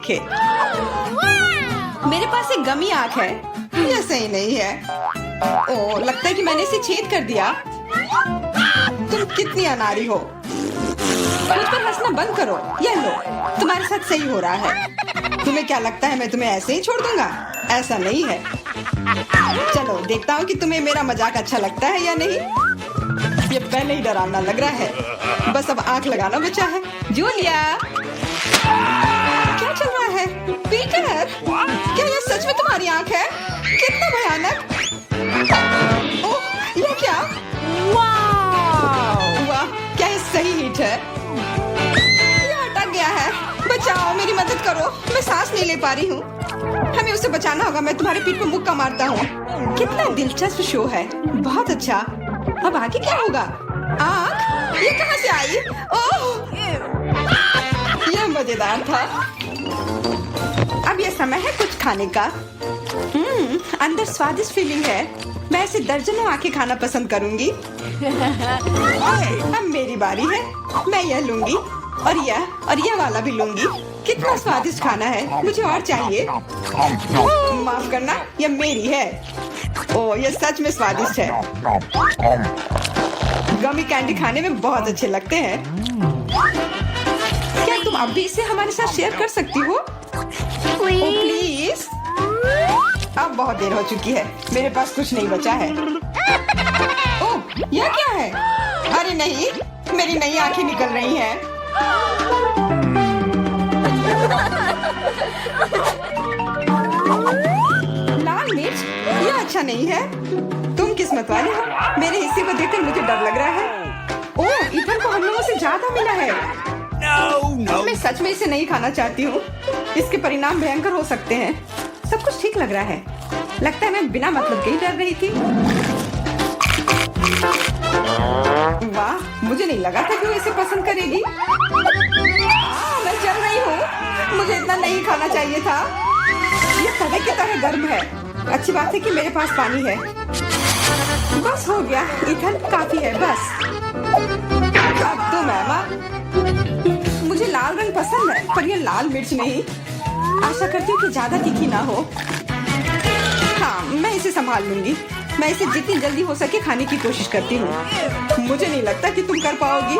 देखे। मेरे पास एक गमी आंख है, यह सही नहीं है। ओह, लगता है कि मैंने इसे छेद कर दिया। तुम कितनी अनाड़ी हो। मुझ पर हंसना बंद करो। यह लो, तुम्हारे साथ सही हो रहा है। तुम्हें क्या लगता है मैं तुम्हें ऐसे ही छोड़ दूंगा? ऐसा नहीं है। चलो देखता हूँ कि तुम्हें मेरा मजाक अच्छा लगता है या नहीं। ये पहले ही डरावना लग रहा है। बस अब आंख लगाना बचा है। जूलिया, क्या चल रहा है? पीटर, क्या यह सच में तुम्हारी आंख है? कितना भयानक। ओह, यह क्या? वाह, क्या ये सही हिट है? यह अटक गया है। बचाओ, मेरी मदद करो, मैं सांस नहीं ले पा रही हूँ। हमें उसे बचाना होगा। मैं तुम्हारे पीठ पर मुक्का मारता हूँ। कितना दिलचस्प शो है। बहुत अच्छा। अब आगे क्या होगा? आँख? ये कहाँ से आई? ओह, यह मजेदार था। अब यह समय है कुछ खाने का। अंदर स्वादिष्ट फीलिंग है। मैं ऐसे दर्जनों आंखें खाना पसंद करूंगी। अब मेरी बारी है। मैं यह लूंगी और यह वाला भी लूंगी। कितना स्वादिष्ट खाना है। मुझे और चाहिए। माफ करना, यह मेरी है। ओह, यह सच में स्वादिष्ट है। गमी कैंडी खाने में बहुत अच्छे लगते हैं। क्या तुम अब भी इसे हमारे साथ शेयर कर सकती हो? प्लीज। अब बहुत देर हो चुकी है। मेरे पास कुछ नहीं बचा है। ओह, यह क्या है? अरे नहीं, मेरी नई आंखें निकल रही हैं। लाल मिर्च? यह अच्छा नहीं है। तुम किस्मत वाले हो। मेरे हिस्से को देखकर मुझे डर लग रहा है। ओह, इथन को हम लोगों से ज्यादा मिला है। मैं सच में इसे नहीं खाना चाहती हूँ। इसके परिणाम भयंकर हो सकते हैं। सब कुछ ठीक लग रहा है। लगता है मैं बिना मतलब के ही डर रही थी। वाह, मुझे नहीं लगा था कि वो इसे पसंद करेगी। मैं जल रही हूँ। मुझे इतना नहीं खाना चाहिए था। ये तवे की तरह गर्म है। अच्छी बात है कि मेरे पास पानी है। बस हो गया। इथन, काफी है। बस अब तो मैमा। मुझे लाल रंग पसंद है, पर यह लाल मिर्च नहीं। आशा करती हूँ कि ज्यादा तीखी ना हो। हाँ, मैं इसे संभाल लूंगी। मैं इसे जितनी जल्दी हो सके खाने की कोशिश करती हूँ। मुझे नहीं लगता कि तुम कर पाओगी।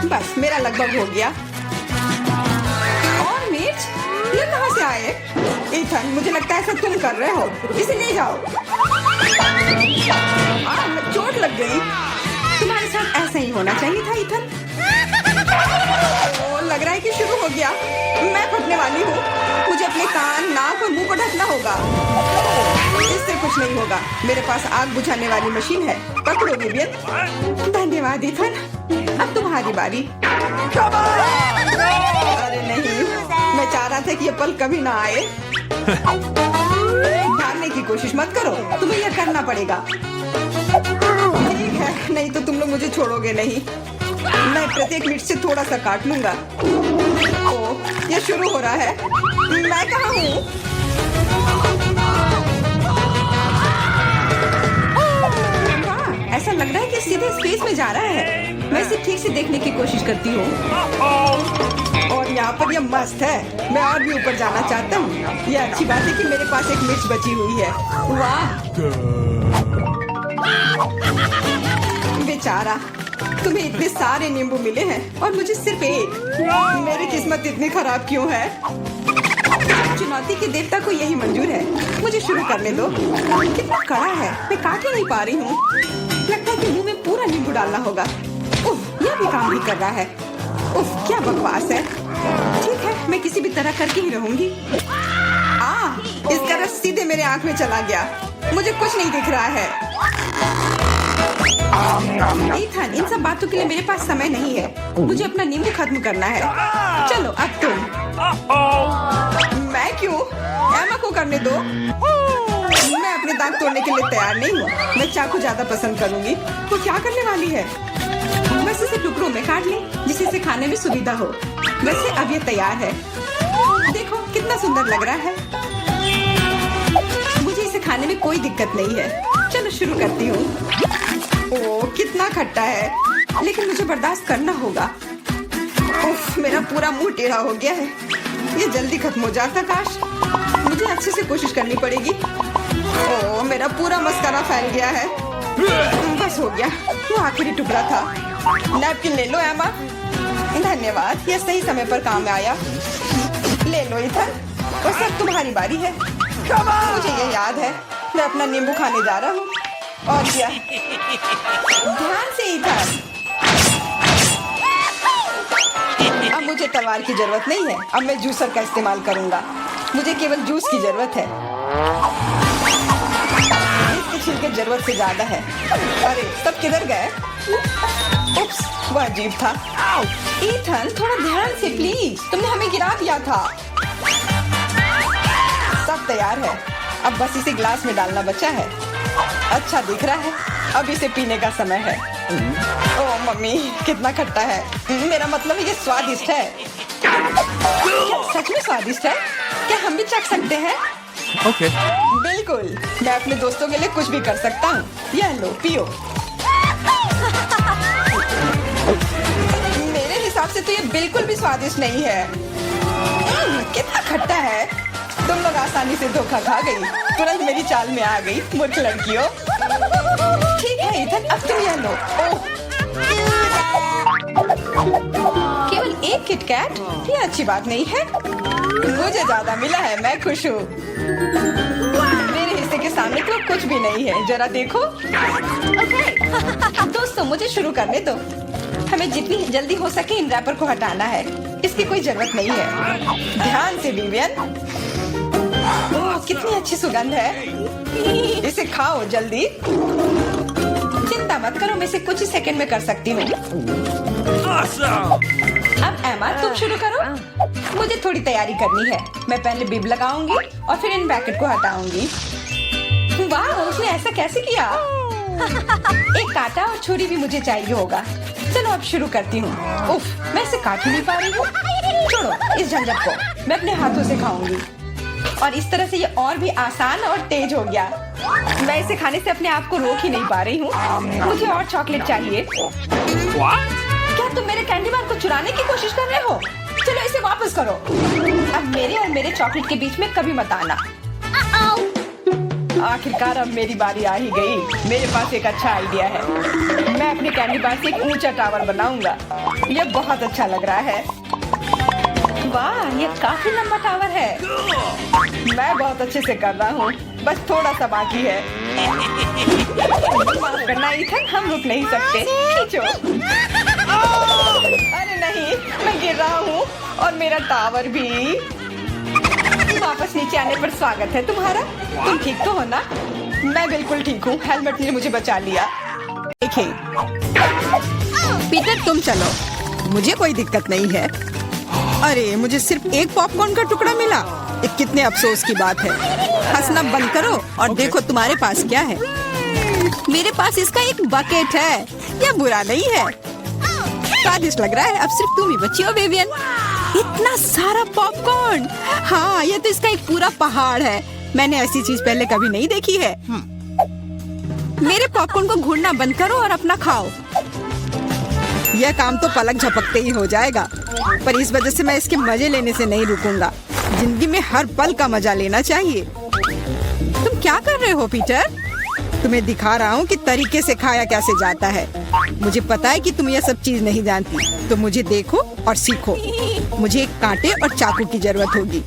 बस, मेरा लगभग हो गया। और मिर्च? ये कहाँ से आए? इथन, मुझे लगता है ऐसा तुम कर रहे हो। इसे ले जाओ। चोट लग गई। तुम्हारे साथ ऐसा ही होना चाहिए था इथन। लग रहा है कि शुरू हो गया। मैं फटने वाली हूँ। मुझे अपने कान, नाक और मुंह को ढकना होगा। इससे कुछ नहीं होगा। मेरे पास आग बुझाने वाली मशीन है। पकड़ो विवियन। धन्यवाद इथन। अब तुम्हारी बारी। अरे नहीं, मैं चाह रहा था कि ये पल कभी ना आए। भागने की कोशिश मत करो। तुम्हें यह करना पड़ेगा। ठीक है, नहीं तो तुम लोग मुझे छोड़ोगे नहीं। मैं प्रत्येक मिनट से थोड़ा सा काट लूंगा। ओह, यह शुरू हो रहा है। मैं कहाँ हूँ? हाँ, ऐसा लग रहा है कि सीधे स्पेस में जा रहा है। मैं इसे ठीक से देखने की कोशिश करती हूँ। और यहाँ पर यह मस्त है। मैं और भी ऊपर जाना चाहता हूँ। यह अच्छी बात है कि मेरे पास एक मिर्च बची हुई है। वाह, बेचारा, तुम्हें इतने सारे नींबू मिले हैं और मुझे सिर्फ एक। मेरी किस्मत इतनी खराब क्यों है? चुनौती के देवता को यही मंजूर है। मुझे शुरू करने दो। कितना कड़ा है, मैं काट ही नहीं पा रही हूँ। लगता है कि मुंह में पूरा नींबू डालना होगा। उफ, यह भी काम नहीं कर रहा है। उफ, क्या बकवास है। ठीक है, मैं किसी भी तरह करके ही रहूंगी। इसका रस सीधे मेरे आंख में चला गया। मुझे कुछ नहीं दिख रहा है। इथन, इन सब बातों के लिए मेरे पास समय नहीं है। मुझे अपना नींबू खत्म करना है। चलो अब तुम। मैं क्यों? एमा को करने दो। मैं अपने दांत तोड़ने के लिए तैयार नहीं हूँ। मैं चाकू ज्यादा पसंद करूंगी। वो क्या करने वाली है? बस इसे टुकड़ों में काट ले, जिससे इसे खाने में सुविधा हो। वैसे अब ये तैयार है। देखो कितना सुंदर लग रहा है। मुझे इसे खाने में कोई दिक्कत नहीं है। चलो शुरू करती हूँ। ओह, कितना खट्टा है, लेकिन मुझे बर्दाश्त करना होगा। उफ, मेरा पूरा मुंह टेढ़ा हो गया है। ये जल्दी खत्म हो जाता काश। मुझे अच्छे से कोशिश करनी पड़ेगी। ओह, मेरा पूरा मस्कारा फैल गया है। बस हो गया, वो आखिरी टुकड़ा था। नैपकिन ले लो एमा। धन्यवाद, ये सही समय पर काम में आया। ले लो इथन, और सब तुम्हारी बारी है। मुझे ये याद है, मैं अपना नींबू खाने जा रहा हूँ। और क्या, ध्यान से इथन। अब मुझे तलवार की जरूरत नहीं है, अब मैं जूसर का इस्तेमाल करूंगा। मुझे केवल जूस की जरूरत है। इसके छिलके जरूरत से ज्यादा है। अरे सब किधर गए? उप्स, वह अजीब था। ईथन, थोड़ा ध्यान से प्लीज, तुमने हमें गिरा दिया था। सब तैयार है, अब बस इसे ग्लास में डालना बचा है। अच्छा दिख रहा है, अब इसे पीने का समय है। ओह मम्मी, कितना खट्टा है। मेरा मतलब ये स्वादिष्ट है। क्या सच में स्वादिष्ट है? क्या हम भी चख सकते हैं? Okay. बिल्कुल, मैं अपने दोस्तों के लिए कुछ भी कर सकता हूँ। यह लो, पियो। मेरे हिसाब से तो ये बिल्कुल भी स्वादिष्ट नहीं है। कितना खट्टा है। तुम लोग आसानी से धोखा खा गई, तुरंत मेरी चाल में आ गई, मूर्ख लड़कियों। ठीक है इथन, अब तुम यह लो। ओह, केवल एक किटकैट? ये अच्छी बात नहीं है। मुझे ज्यादा मिला है, मैं खुश हूँ। मेरे हिस्से के सामने तो कुछ भी नहीं है, जरा देखो। दोस्तों, मुझे शुरू करने दो। हमें जितनी जल्दी हो सके इन रैपर को हटाना है। इसकी कोई जरूरत नहीं है। ध्यान से विवियन। ओह, कितनी अच्छी सुगंध है। इसे खाओ जल्दी। चिंता मत करो, मैं इसे कुछ ही सेकंड में कर सकती हूँ। अब एमा, तुम शुरू करो। मुझे थोड़ी तैयारी करनी है। मैं पहले बिब लगाऊंगी और फिर इन ब्रैकेट को हटाऊंगी। वाह, उसने ऐसा कैसे किया? एक कांटा और छुरी भी मुझे चाहिए होगा। चलो अब शुरू करती हूँ। उफ, मैं इसे काट ही नहीं पा रही हूँ। छोड़ो इस झंझट को, मैं अपने हाथों से खाऊंगी। और इस तरह से ये और भी आसान और तेज हो गया। मैं इसे खाने से अपने आप को रोक ही नहीं पा रही हूँ। मुझे और चॉकलेट चाहिए। क्या तुम मेरे कैंडी बार को चुराने की कोशिश कर रहे हो? चलो इसे वापस करो। अब मेरे और मेरे चॉकलेट के बीच में कभी मत आना। आखिरकार अब मेरी बारी आ ही गई। मेरे पास एक अच्छा आइडिया है। मैं अपने कैंडी बार से एक ऊंचा टावर बनाऊंगा। ये बहुत अच्छा लग रहा है। वाह, ये काफी लंबा टावर है। मैं बहुत अच्छे से कर रहा हूँ, बस थोड़ा सा बाकी है। माफ करना इथन, हम रुक नहीं सकते। खींचो। अरे नहीं, मैं गिर रहा हूँ और मेरा टावर भी। वापस नीचे आने पर स्वागत है तुम्हारा। तुम ठीक तो हो ना? मैं बिल्कुल ठीक हूँ, हेलमेट ने मुझे बचा लिया। देखिए पीटर, तुम चलो, मुझे कोई दिक्कत नहीं है। अरे, मुझे सिर्फ एक पॉपकॉर्न का टुकड़ा मिला। ये कितने अफसोस की बात है। हंसना बंद करो और देखो तुम्हारे पास क्या है। मेरे पास इसका एक बकेट है। यह बुरा नहीं है, स्वादिष्ट लग रहा है। अब सिर्फ तुम ही बची हो विवियन। इतना सारा पॉपकॉर्न। हाँ, ये तो इसका एक पूरा पहाड़ है। मैंने ऐसी चीज पहले कभी नहीं देखी है। मेरे पॉपकॉर्न को घूरना बंद करो और अपना खाओ। यह काम तो पलक झपकते ही हो जाएगा, पर इस वजह से मैं इसके मजे लेने से नहीं रुकूंगा। जिंदगी में हर पल का मजा लेना चाहिए। तुम क्या कर रहे हो पीटर? तुम्हें दिखा रहा हूँ कि तरीके से खाया कैसे जाता है। मुझे पता है कि तुम यह सब चीज नहीं जानती, तो मुझे देखो और सीखो। मुझे एक कांटे और चाकू की जरूरत होगी।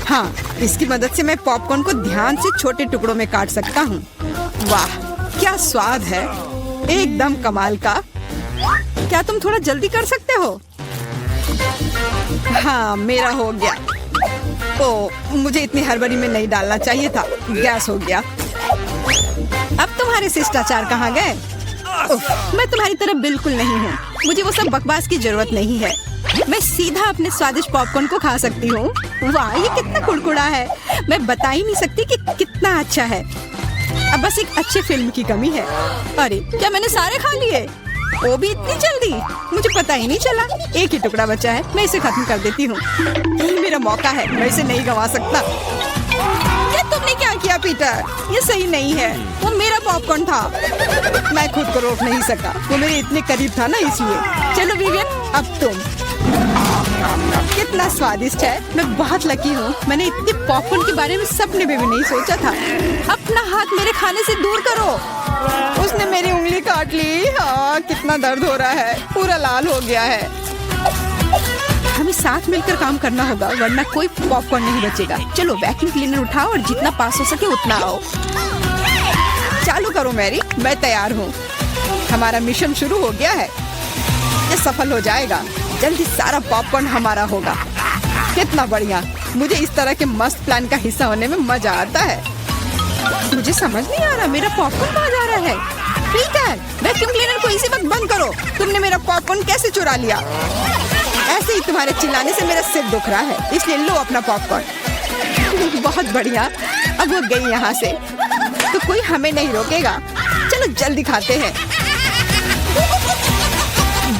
हाँ, इसकी मदद से मैं पॉपकॉर्न को ध्यान से छोटे टुकड़ों में काट सकता हूँ। वाह, क्या स्वाद है, एकदम कमाल का। क्या तुम थोड़ा जल्दी कर सकते हो? हाँ, मेरा हो गया। ओह, मुझे इतनी हड़बड़ी में नहीं डालना चाहिए था। गैस हो गया। अब तुम्हारे शिष्टाचार कहाँ गए? मैं तुम्हारी तरह बिल्कुल नहीं हूँ। मुझे वो सब बकवास की जरूरत नहीं है। मैं सीधा अपने स्वादिष्ट पॉपकॉर्न को खा सकती हूँ। वाह, ये कितना कुड़कुड़ा है। मैं बता ही नहीं सकती कि कितना अच्छा है। अब बस एक अच्छी फिल्म की कमी है। अरे, क्या मैंने सारे खा लिए? वो भी इतनी जल्दी? मुझे पता ही नहीं चला। एक ही टुकड़ा बचा है, मैं इसे खत्म कर देती हूँ। यही मेरा मौका है, मैं इसे नहीं गंवा सकता। ये तुमने क्या किया पीटर? ये सही नहीं है। वो मेरा पॉपकॉर्न था। मैं खुद को रोक नहीं सका। वो मेरे इतने करीब था ना, इसलिए। चलो विवियन, अब तुम। कितना स्वादिष्ट है। मैं बहुत लकी हूँ। मैंने इतने पॉपकॉर्न के बारे में सपने में भी नहीं सोचा था। अपना हाथ मेरे खाने से दूर करो। उसने मेरी उंगली काट ली। हाँ, कितना दर्द हो रहा है, पूरा लाल हो गया है। हमें साथ मिलकर काम करना होगा, वरना कोई पॉपकॉर्न नहीं बचेगा। चलो वैक्यूम क्लीनर उठाओ और जितना पास हो सके उतना आओ। चालू करो मैरी, मैं तैयार हूँ। हमारा मिशन शुरू हो गया है। ये सफल हो जाएगा। जल्दी सारा पॉपकॉर्न हमारा होगा। कितना बढ़िया। मुझे इस तरह के मस्त प्लान का हिस्सा होने में मजा आता है। मुझे समझ नहीं आ रहा मेरा पॉपकॉर्न कहाँ जा रहा है। पीटर, वैक्यूम क्लीनर को इसी वक्त बंद करो। तुमने मेरा पॉपकॉर्न कैसे चुरा लिया? ऐसे ही तुम्हारे चिल्लाने से मेरा सिर दुख रहा है, इसलिए लो अपना पॉपकॉर्न। बहुत बढ़िया। अब वो गई यहाँ से तो कोई हमें नहीं रोकेगा। चलो जल्दी खाते हैं।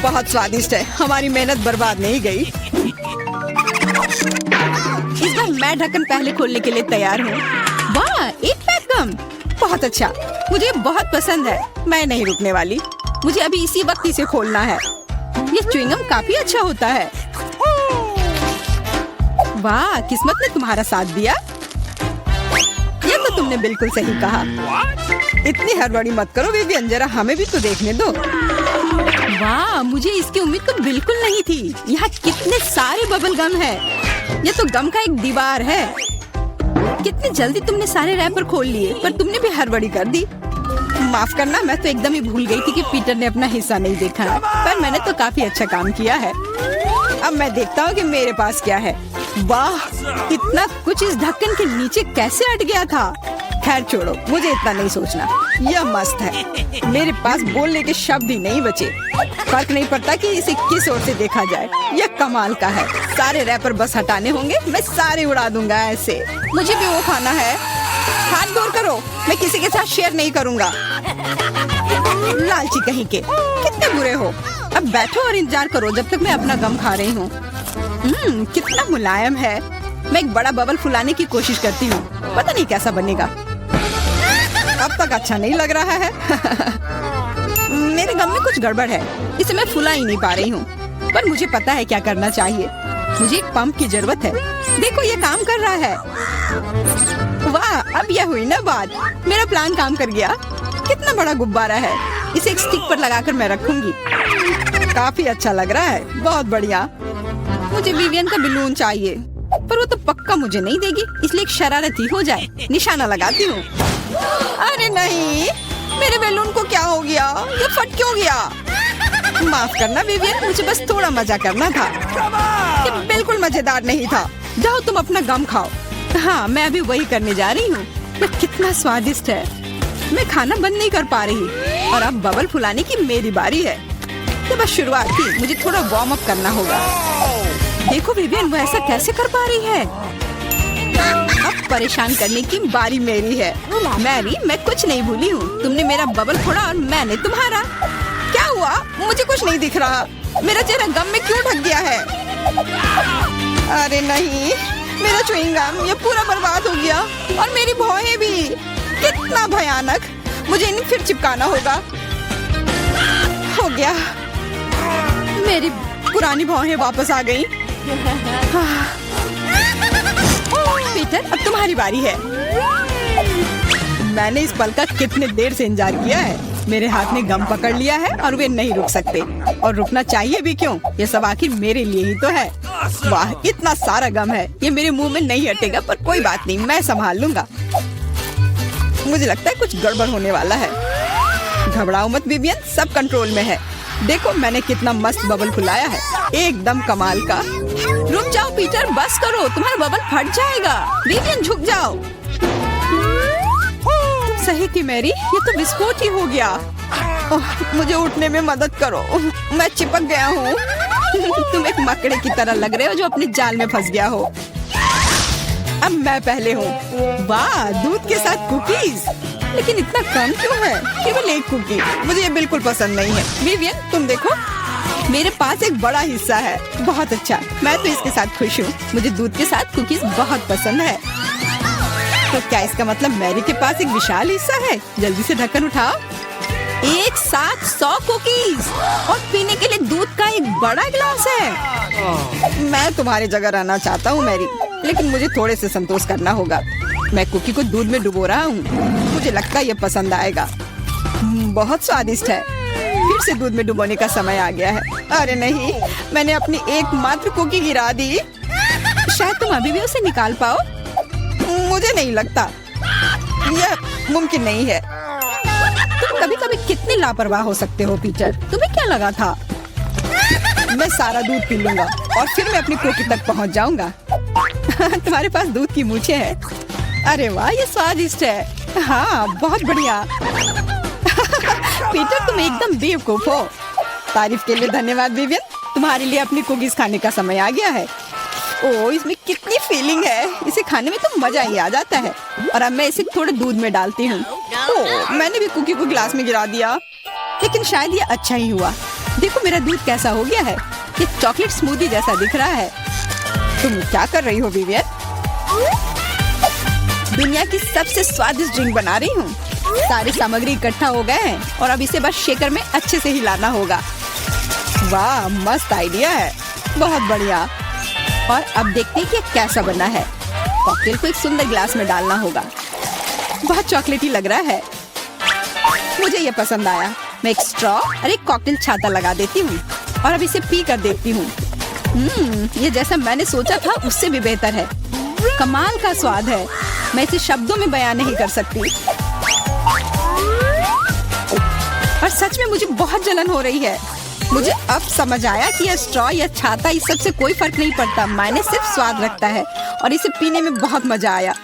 बहुत स्वादिष्ट है। हमारी मेहनत बर्बाद नहीं गई। इस बार मैं ढक्कन पहले खोलने के लिए तैयार हूँ। वाह, एक पैक गम, बहुत अच्छा। मुझे बहुत पसंद है। मैं नहीं रुकने वाली। मुझे अभी इसी वक्त इसे खोलना है। ये च्युइंगम काफी अच्छा होता है। वाह, किस्मत ने तुम्हारा साथ दिया। ये तो तुमने बिल्कुल सही कहा। इतनी हड़बड़ी मत करो विवियन, जरा हमें भी तो देखने दो। वाह, मुझे इसकी उम्मीद तो बिल्कुल नहीं थी। यहाँ कितने सारे बबल गम है। ये तो गम का एक दीवार है। कितनी जल्दी तुमने सारे रैपर खोल लिए, पर तुमने भी हड़बड़ी कर दी। माफ करना, मैं तो एकदम ही भूल गई थी कि पीटर ने अपना हिस्सा नहीं देखा है। पर मैंने तो काफी अच्छा काम किया है। अब मैं देखता हूँ कि मेरे पास क्या है। वाह, इतना कुछ इस ढक्कन के नीचे कैसे अट गया था। खैर छोड़ो, मुझे इतना नहीं सोचना। यह मस्त है। मेरे पास बोलने के शब्द ही नहीं बचे। फर्क नहीं पड़ता कि इसे किस ओर से देखा जाए। यह कमाल का है। सारे रैपर बस हटाने होंगे, मैं सारे उड़ा दूंगा ऐसे। मुझे भी वो खाना है। हाथ दूर करो, मैं किसी के साथ शेयर नहीं करूंगा। लालची कहीं के, कितने बुरे हो। अब बैठो और इंतजार करो जब तक मैं अपना गम खा रही हूँ। कितना मुलायम है। मैं एक बड़ा बबल फुलाने की कोशिश करती हूँ, पता नहीं कैसा बनेगा। अब तक अच्छा नहीं लग रहा है। मेरे गम में कुछ गड़बड़ है, इसे मैं फुला ही नहीं पा रही हूँ। पर मुझे पता है क्या करना चाहिए। मुझे एक पंप की जरूरत है। देखो, ये काम कर रहा है। वाह, अब यह हुई ना बात। मेरा प्लान काम कर गया। कितना बड़ा गुब्बारा है। इसे एक स्टिक पर लगाकर मैं रखूंगी। काफी अच्छा लग रहा है। बहुत बढ़िया। मुझे विवियन का बलून चाहिए, पर वो तो पक्का मुझे नहीं देगी, इसलिए एक शरारती हो जाए। निशाना लगाती हूँ। अरे नहीं, मेरे बैलून को क्या हो गया? ये फट क्यों गया? माफ करना विवियन, मुझे बस थोड़ा मजा करना था। ये बिल्कुल मजेदार नहीं था। जाओ तुम अपना गम खाओ। हाँ, मैं अभी वही करने जा रही हूँ। ये कितना स्वादिष्ट है। मैं खाना बंद नहीं कर पा रही और अब बबल फुलाने की मेरी बारी है। ये बस शुरुआत थी, मुझे थोड़ा वार्म अप करना होगा। देखो विवियन, वो ऐसा कैसे कर पा रही है? अब परेशान करने की बारी मेरी है। मैरी, मैं कुछ नहीं भूली हूँ। तुमने मेरा बबल फोड़ा और मैंने तुम्हारा। क्या हुआ? मुझे कुछ नहीं दिख रहा। मेरा चेहरा गम में क्यों ढक गया है? अरे नहीं, मेरा च्युइंगम ये पूरा बर्बाद हो गया और मेरी भौहें भी। कितना भयानक। मुझे इन्हें फिर चिपकाना होगा। हो गया, मेरी पुरानी भौहें वापस आ गईं। पीटर, अब तुम्हारी बारी है। मैंने इस पल का कितने देर से इंतजार किया है। मेरे हाथ ने गम पकड़ लिया है और वे नहीं रुक सकते। और रुकना चाहिए भी क्यों? ये सब आखिर मेरे लिए ही तो है। वाह, इतना सारा गम है। ये मेरे मुंह में नहीं हटेगा, पर कोई बात नहीं, मैं संभाल लूंगा। मुझे लगता है कुछ गड़बड़ होने वाला है। घबराओ मत विवियन, सब कंट्रोल में है। देखो मैंने कितना मस्त बबल फुलाया है, एकदम कमाल का। रुक जाओ पीटर, बस करो, तुम्हारा बबल फट जाएगा। विवियन झुक जाओ। सही थी मैरी, ये तो विस्फोट ही हो गया। मुझे उठने में मदद करो, मैं चिपक गया हूँ। तुम एक मकड़े की तरह लग रहे हो जो अपने जाल में फंस गया हो। अब मैं पहले हूँ। वाह, दूध के साथ कुकीज, लेकिन इतना कम क्यों है? केवल एक कुकी। मुझे ये बिल्कुल पसंद नहीं है। विवियन, तुम देखो, मेरे पास एक बड़ा हिस्सा है। बहुत अच्छा, मैं तो इसके साथ खुश हूँ। मुझे दूध के साथ कुकीज बहुत पसंद है। तो क्या इसका मतलब मैरी के पास एक विशाल हिस्सा है? जल्दी से ढक्कन उठाओ। एक साथ 100 कुकीज और पीने के लिए दूध का एक बड़ा गिलास है। मैं तुम्हारी जगह रहना चाहता हूँ मैरी, लेकिन मुझे थोड़े से संतोष करना होगा। मैं कुकी को दूध में डुबो रहा हूँ। मुझे लगता है ये पसंद आएगा। बहुत स्वादिष्ट है। फिर से दूध में डुबोने का समय आ गया है। अरे नहीं, मैंने अपनी एकमात्र कुकी गिरा दी। शायद तुम अभी भी उसे निकाल पाओ। मुझे नहीं लगता, यह मुमकिन नहीं है। तुम कभी कभी कितने लापरवाह हो सकते हो पीटर। तुम्हें क्या लगा था? मैं सारा दूध पी लूंगा और फिर मैं अपनी कुकी तक पहुंच जाऊंगा। तुम्हारे पास दूध की मूछें हैं। अरे वाह, ये स्वादिष्ट है। हाँ, बहुत बढ़िया। पीटर, तुम एकदम बेवकूफ हो। तारीफ के लिए धन्यवाद विवियन। तुम्हारे लिए अपनी कुकीज खाने का समय आ गया है। ओह, इसमें कितनी फीलिंग है। इसे खाने में तो मजा ही आ जाता है। और अब मैं इसे थोड़े दूध में डालती हूँ। ओह, मैंने भी कुकी को गिलास में गिरा दिया, लेकिन शायद ये अच्छा ही हुआ। देखो मेरा दूध कैसा हो गया है। ये चॉकलेट स्मूदी जैसा दिख रहा है। तुम क्या कर रही हो विवियन? दुनिया की सबसे स्वादिष्ट ड्रिंक बना रही हूँ। सारी सामग्री इकट्ठा हो गए हैं और अब इसे बस शेकर में अच्छे से हिलाना होगा। वाह, मस्त आइडिया है। बहुत बढ़िया। और अब देखते हैं कि कैसा बना है। कॉकटेल को एक सुंदर गिलास में डालना होगा। बहुत चॉकलेटी लग रहा है। मुझे ये पसंद आया। मैं एक स्ट्रॉ और एक कॉकटेल छाता लगा देती हूँ और अब इसे पी कर देखती हूँ। ये जैसा मैंने सोचा था उससे भी बेहतर है। कमाल का स्वाद है। मैं इसे शब्दों में बयान नहीं कर सकती। और सच में मुझे बहुत जलन हो रही है। मुझे अब समझ आया कि यह स्ट्रॉ या छाता इस सब से कोई फर्क नहीं पड़ता। मायने सिर्फ स्वाद रखता है और इसे पीने में बहुत मजा आया।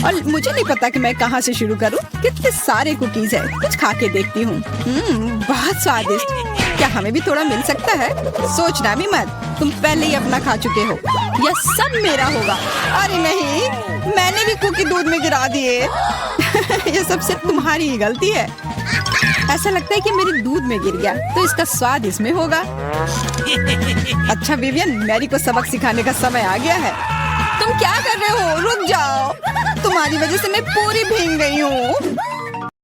और मुझे नहीं पता कि मैं कहाँ से शुरू करूँ। कितने सारे कुकीज है। कुछ खा के देखती हूँ। बहुत स्वादिष्ट। क्या हमें भी थोड़ा मिल सकता है? सोचना भी मत, तुम पहले ही अपना खा चुके हो। यह सब मेरा होगा। अरे नहीं, मैंने भी कुकी दूध में गिरा दिए। यह सब सिर्फ तुम्हारी ही गलती है। ऐसा लगता है कि मेरे दूध में गिर गया, तो इसका स्वाद इसमें होगा। अच्छा विवियन, मैरी को सबक सिखाने का समय आ गया है। तुम क्या कर रहे हो? रुक जाओ। तुम्हारी वजह से मैं पूरी भीग गई हूँ।